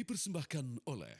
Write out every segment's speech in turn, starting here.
dipersembahkan oleh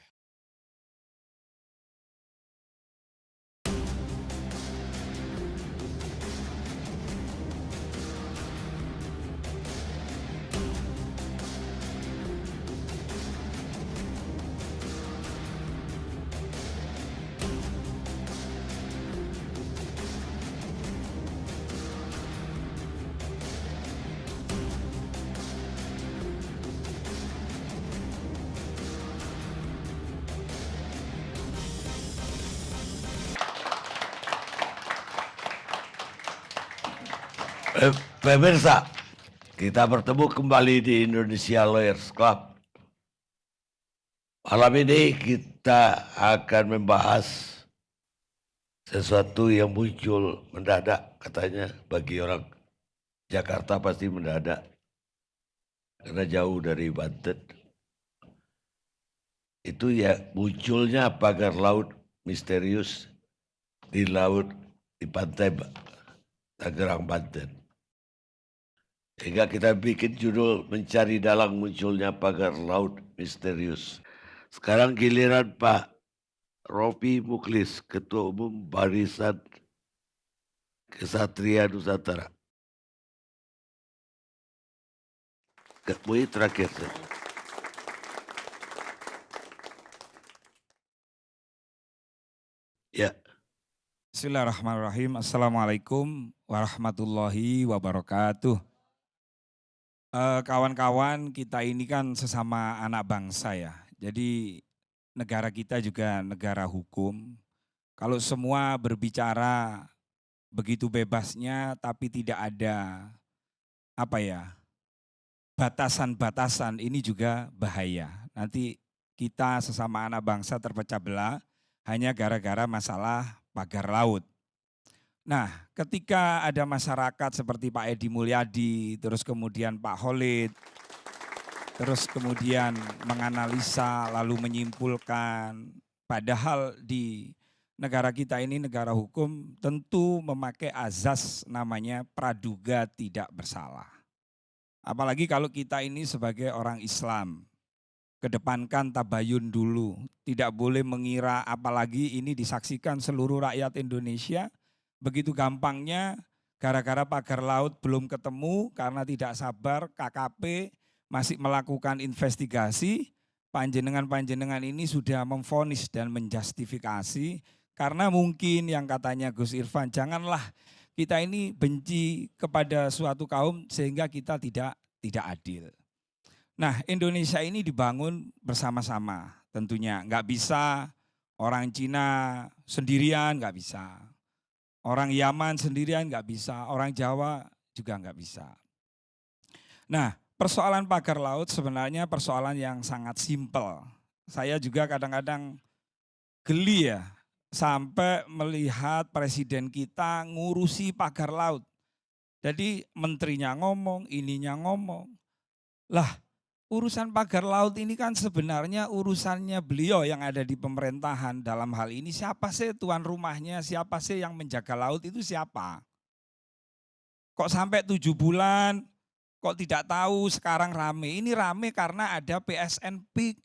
Pemirsa, kita bertemu kembali di Indonesia Lawyers Club. Malam ini kita akan membahas sesuatu yang muncul mendadak, katanya bagi orang Jakarta pasti mendadak, karena jauh dari Banten. Itu ya munculnya pagar laut misterius di pantai Tangerang, Banten. Sehingga kita bikin judul mencari dalang munculnya pagar laut misterius. Sekarang giliran Pak Ropi Muklis, Ketua Umum Barisan Kesatria Nusantara. Mui terakhir. Ya. Bismillahirrahmanirrahim. Assalamualaikum warahmatullahi wabarakatuh. Kawan-kawan, kita ini kan sesama anak bangsa ya. Jadi negara kita juga negara hukum. Kalau semua berbicara begitu bebasnya tapi tidak ada batasan-batasan, ini juga bahaya. Nanti kita sesama anak bangsa terpecah belah hanya gara-gara masalah pagar laut. Nah, ketika ada masyarakat seperti Pak Edi Mulyadi, terus kemudian Pak Khalid, terus kemudian menganalisa lalu menyimpulkan, padahal di negara kita ini negara hukum tentu memakai azas namanya praduga tidak bersalah. Apalagi kalau kita ini sebagai orang Islam, kedepankan tabayun dulu, tidak boleh mengira apalagi ini disaksikan seluruh rakyat Indonesia. Begitu gampangnya gara-gara pagar laut belum ketemu karena tidak sabar KKP masih melakukan investigasi, panjenengan-panjenengan ini sudah memvonis dan menjustifikasi karena mungkin yang katanya Gus Irfan, janganlah kita ini benci kepada suatu kaum sehingga kita tidak adil. Nah, Indonesia ini dibangun bersama-sama tentunya, nggak bisa orang Cina sendirian, nggak bisa. Orang Yaman sendirian nggak bisa, orang Jawa juga nggak bisa. Nah, persoalan pagar laut sebenarnya persoalan yang sangat simpel. Saya juga kadang-kadang geli ya, sampai melihat presiden kita ngurusi pagar laut. Jadi menterinya ngomong, ininya ngomong. Lah, urusan pagar laut ini kan sebenarnya urusannya beliau yang ada di pemerintahan. Dalam hal ini siapa sih tuan rumahnya, siapa sih yang menjaga laut itu siapa? Kok sampai 7 bulan, kok tidak tahu sekarang rame. Ini rame karena ada PSN PIK.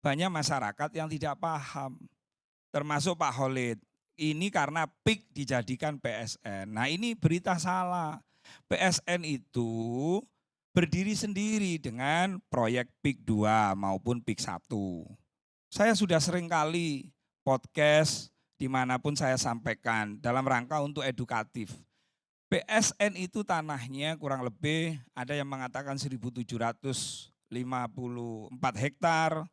Banyak masyarakat yang tidak paham, termasuk Pak Khalid. Ini karena PIK dijadikan PSN. Nah ini berita salah. PSN itu berdiri sendiri dengan proyek PIK 2 maupun PIK 1. Saya sudah sering kali podcast dimanapun saya sampaikan dalam rangka untuk edukatif. PSN itu tanahnya kurang lebih ada yang mengatakan 1.754 hektar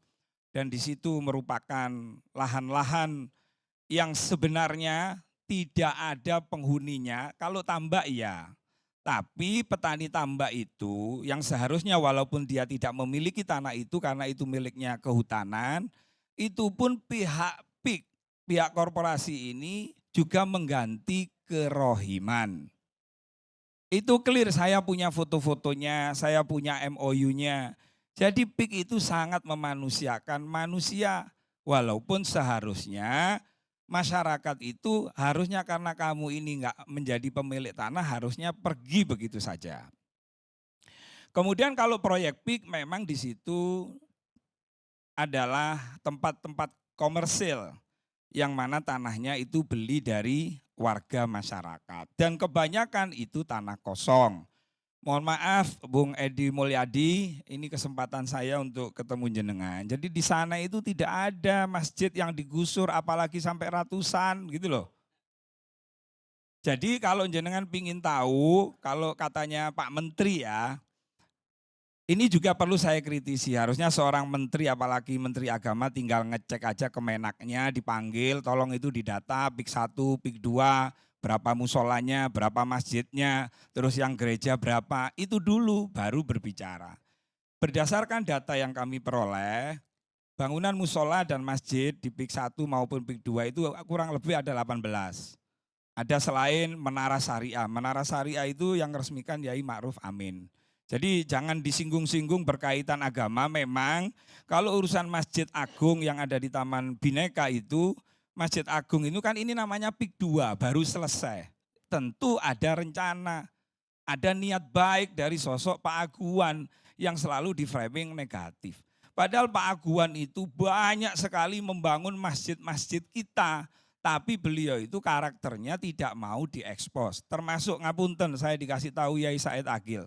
dan di situ merupakan lahan-lahan yang sebenarnya tidak ada penghuninya, kalau tambak iya. Tapi petani tambak itu yang seharusnya walaupun dia tidak memiliki tanah itu karena itu miliknya kehutanan, itu pun pihak PIK, pihak korporasi ini juga mengganti kerohiman. Itu clear, saya punya foto-fotonya, saya punya MOU-nya. Jadi PIK itu sangat memanusiakan manusia walaupun seharusnya masyarakat itu harusnya karena kamu ini enggak menjadi pemilik tanah harusnya pergi begitu saja. Kemudian kalau proyek PIK memang di situ adalah tempat-tempat komersil yang mana tanahnya itu beli dari warga masyarakat. Dan kebanyakan itu tanah kosong. Mohon maaf Bung Edi Mulyadi, ini kesempatan saya untuk ketemu jenengan. Jadi di sana itu tidak ada masjid yang digusur apalagi sampai ratusan gitu loh. Jadi kalau jenengan pingin tahu, kalau katanya Pak Menteri ya, ini juga perlu saya kritisi. Harusnya seorang menteri, apalagi menteri agama, tinggal ngecek aja kemenaknya, dipanggil, tolong itu didata, PIK 1, PIK 2, berapa musolanya, berapa masjidnya, terus yang gereja berapa, itu dulu baru berbicara. Berdasarkan data yang kami peroleh, bangunan musola dan masjid di PIK 1 maupun PIK 2 itu kurang lebih ada 18. Ada selain Menara Syariah. Menara Syariah itu yang resmikan Yai Ma'ruf Amin. Jadi jangan disinggung-singgung berkaitan agama. Memang kalau urusan Masjid Agung yang ada di Taman Bhinneka itu, Masjid Agung itu kan ini namanya PIK 2, baru selesai. Tentu ada rencana, ada niat baik dari sosok Pak Aguan yang selalu di framing negatif. Padahal Pak Aguan itu banyak sekali membangun masjid-masjid kita, tapi beliau itu karakternya tidak mau diekspos. Termasuk ngapunten saya dikasih tahu Yai Said Agil.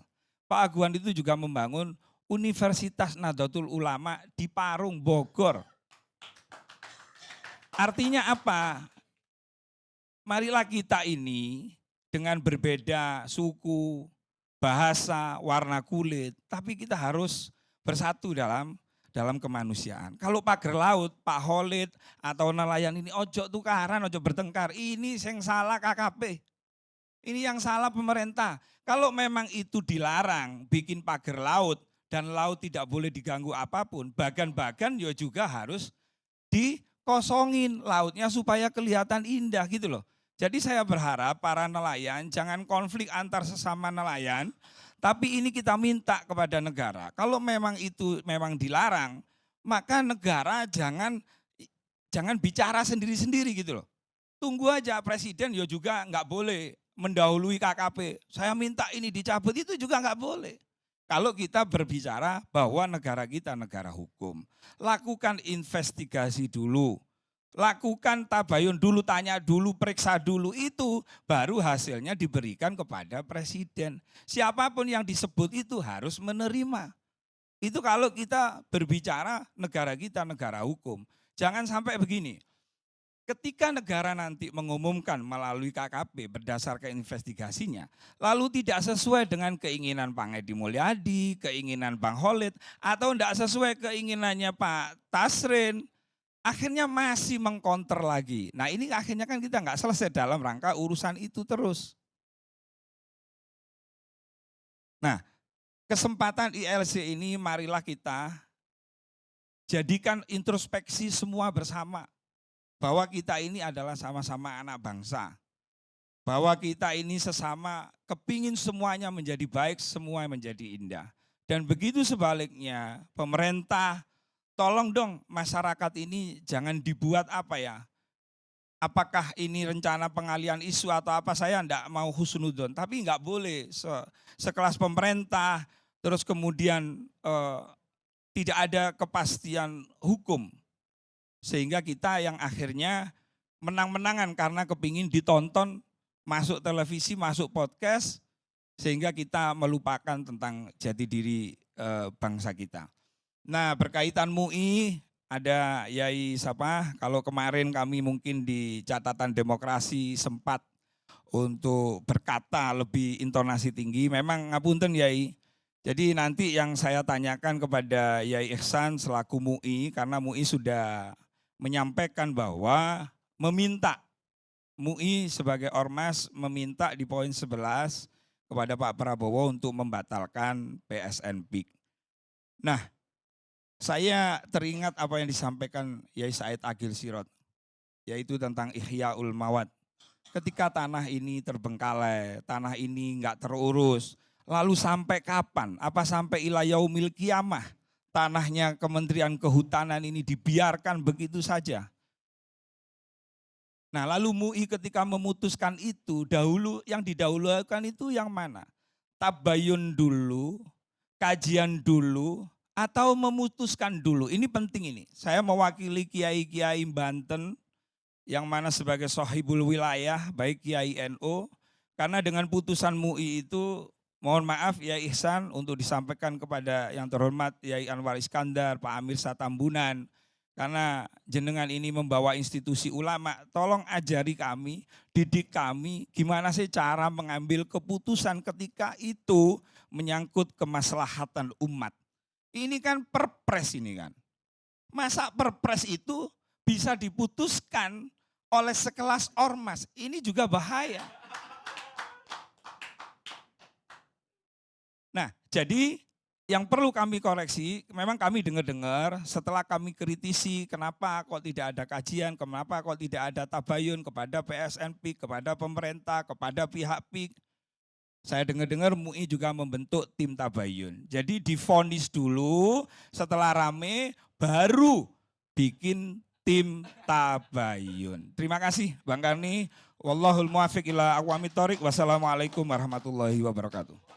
Pak Aguan itu juga membangun Universitas Nahdlatul Ulama di Parung, Bogor. Artinya apa? Marilah kita ini dengan berbeda suku, bahasa, warna kulit, tapi kita harus bersatu dalam kemanusiaan. Kalau pagar laut, Pak Khalid atau nelayan ini ojo tukaran, ojo bertengkar. Ini yang salah KKP. Ini yang salah pemerintah. Kalau memang itu dilarang bikin pagar laut dan laut tidak boleh diganggu apapun, bagan-bagan ya juga harus dikosongin lautnya supaya kelihatan indah gitu loh. Jadi saya berharap para nelayan jangan konflik antar sesama nelayan, tapi ini kita minta kepada negara. Kalau memang itu memang dilarang, maka negara jangan bicara sendiri-sendiri gitu loh. Tunggu aja presiden ya juga nggak boleh mendahului KKP. Saya minta ini dicabut, itu juga nggak boleh. Kalau kita berbicara bahwa negara kita negara hukum, lakukan investigasi dulu. Lakukan tabayun dulu, tanya dulu, periksa dulu, itu baru hasilnya diberikan kepada presiden. Siapapun yang disebut itu harus menerima. Itu kalau kita berbicara negara kita negara hukum. Jangan sampai begini, ketika negara nanti mengumumkan melalui KKP berdasarkan investigasinya, lalu tidak sesuai dengan keinginan Pak Edi Mulyadi, keinginan Bang Khalid, atau tidak sesuai keinginannya Pak Tasrin, akhirnya masih mengkonter lagi. Nah ini akhirnya kan kita nggak selesai dalam rangka urusan itu terus. Nah kesempatan ILC ini marilah kita jadikan introspeksi semua bersama. Bahwa kita ini adalah sama-sama anak bangsa. Bahwa kita ini sesama kepingin semuanya menjadi baik, semua menjadi indah. Dan begitu sebaliknya pemerintah, tolong dong masyarakat ini jangan dibuat apa ya, apakah ini rencana pengalian isu atau apa, saya enggak mau husnudon, tapi enggak boleh sekelas pemerintah, terus kemudian tidak ada kepastian hukum, sehingga kita yang akhirnya menang-menangan karena kepingin ditonton, masuk televisi, masuk podcast, sehingga kita melupakan tentang jati diri bangsa kita. Nah berkaitan MUI, ada Yai siapa, kalau kemarin kami mungkin di catatan demokrasi sempat untuk berkata lebih intonasi tinggi, memang ngapunten Yai. Jadi nanti yang saya tanyakan kepada Yai Ihsan selaku MUI, karena MUI sudah menyampaikan bahwa meminta, MUI sebagai ormas meminta di poin 11 kepada Pak Prabowo untuk membatalkan PSN PIK. Nah, saya teringat apa yang disampaikan Yai Said Agil Sirot, yaitu tentang Ihyaul Mawad. Ketika tanah ini terbengkalai, tanah ini enggak terurus, lalu sampai kapan? Apa sampai ila yaumil qiyamah tanahnya Kementerian Kehutanan ini dibiarkan begitu saja? Nah lalu MUI ketika memutuskan itu, dahulu yang didahulukan itu yang mana? Tabayun dulu, kajian dulu, atau memutuskan dulu. Ini penting ini. Saya mewakili kiai-kiai Banten yang mana sebagai sohibul wilayah, baik Kiai NU, karena dengan putusan MUI itu, mohon maaf ya Ihsan untuk disampaikan kepada yang terhormat Yai Anwar Iskandar, Pak Amir Satambunan, karena jenengan ini membawa institusi ulama, tolong ajari kami, didik kami, gimana sih cara mengambil keputusan ketika itu menyangkut kemaslahatan umat. Ini kan perpres ini kan. Masa perpres itu bisa diputuskan oleh sekelas ormas, ini juga bahaya. Nah, jadi yang perlu kami koreksi, memang kami dengar-dengar setelah kami kritisi kenapa kok tidak ada kajian, kenapa kok tidak ada tabayun kepada PSNP, kepada pemerintah, kepada pihak PIK. Saya dengar-dengar MUI juga membentuk tim tabayun. Jadi divonis dulu, setelah rame baru bikin tim tabayun. Terima kasih Bang Karni. Wallahul muwaffiq ila aqwamit thoriq. Wassalamualaikum warahmatullahi wabarakatuh.